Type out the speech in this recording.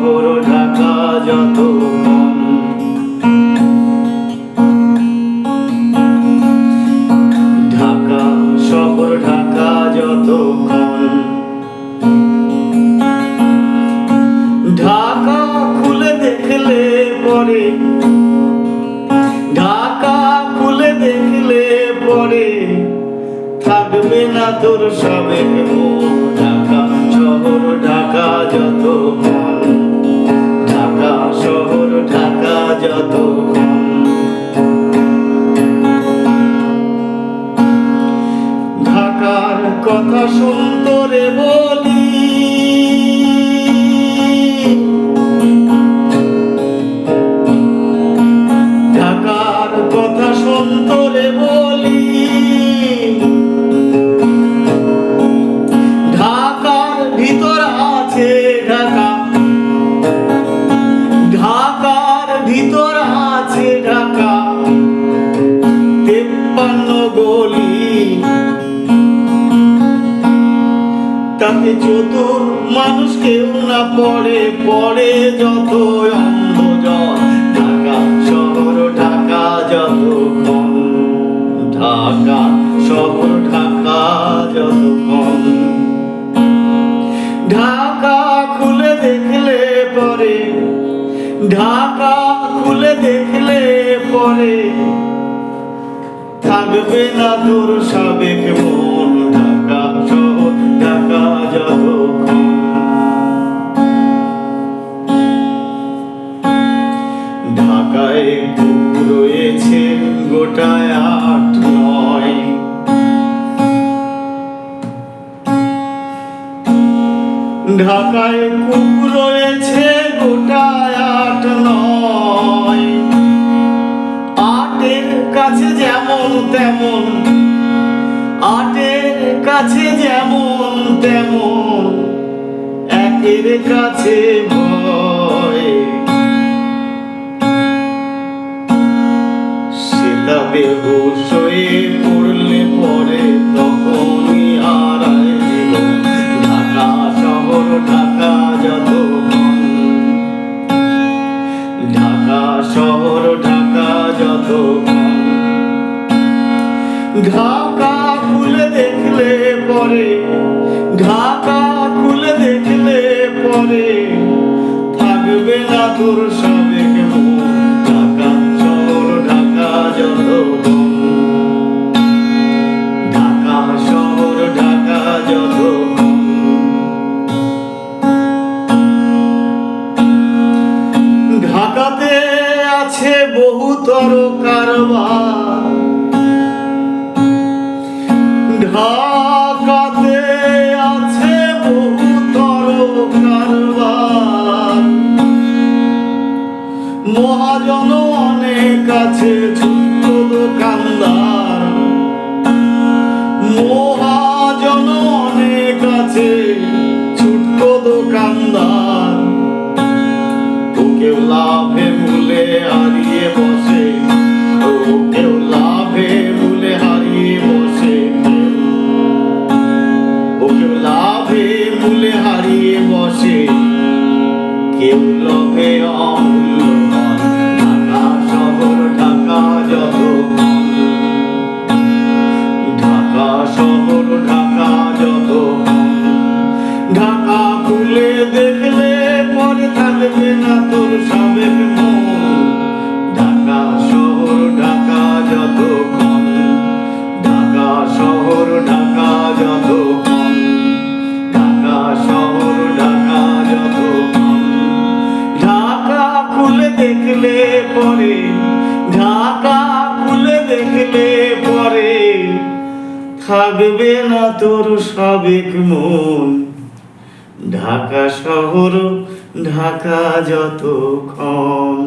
শহর ঢাকা যতক্ষণ, ঢাকা শহর ঢাকা যতক্ষণ, ঢাকা খুলে দেখলে পরে, ঢাকা খুলে দেখলে পরে থাকবে না তোর সাবেক মন। ঢাকা শহর ঢাকা যতক্ষণ, ঢাকা শহর ঢাকা যতক্ষণ, ঢাকার কথা শুন তোরে বলি, ঢাকার কথা শুন তোরে বলি, ঢাকার ভিতর আছে ঢাকা, ঢাকার ভিতর আছে ঢাকা 53 গলি, তাতে চতুর মানুষ কেউ না পড়ে, পড়ে যত অন্ধজন। ঢাকা শহর ঢাকা যতক্ষণ, ঢাকা শহর ঢাকা যতক্ষণ, ঢাকা খুলে দেখলে পরে, ঢাকা খুলে দেখলে পরে থাকবে না তোর সাবেক মন। ঢাকা শহর ঢাকা যতক্ষণ, ঢাকায় কুকুর রয়েছে গোটায় 8-9, ঢাকায় কুকুর রয়েছে গোটায় 8-9, 8-এর কাছে যেমন তেমন, 8-এর কাছে যেমন তেমন, 1-এর কাছে ভয়। সেটা বেহুশ হয়ে পড়লে পরে তখনই হারায় জীবন। ঢাকা শহর ঢাকা যতক্ষণ, ঢাকা শহর ঢাকা যতক্ষণ, ঢাকা খুলে দেখলে পরে, ঢাকা খুলে দেখলে পরে থাকবে না তোর সাবেক মন। ঢাকা শহর ঢাকা যতক্ষণ, ঢাকা শহর ঢাকা যতক্ষণ, ঢাকাতে আছে বহুতর কারবার, ঢাকাতে আছে বহুতর কারবার, মহাজন অনেক আছে ছোট্ট দোকানদার, মহাজন অনেক আছে ছোট্ট দোকানদার, ও কেউ লাভে মূলে হারিয়ে বসে, ও কেউ লাভে মূলে হারিয়ে বসে, ও কেউ লাভে মূলে হারিয়ে বসে, কেউ লোভে অমূল্যবান। ঢাকা শহর ঢাকা যতক্ষণ, ঢাকা শহর ঢাকা যতক্ষণ, ঢাকা খুলে দেখলে পরে থাকবে না তোর সাবেক মন। ঢাকা শহর ঢাকা যতক্ষণ, ঢাকা শহর ঢাকা যতক্ষণ, ঢাকা শহর ঢাকা যতক্ষণ, ঢাকা খুলে দেখলে পরে, ঢাকা খুলে দেখলে পরে থাকবে না তোর সাবেক মন। ঢাকা শহর ঢাকা যতক্ষণ।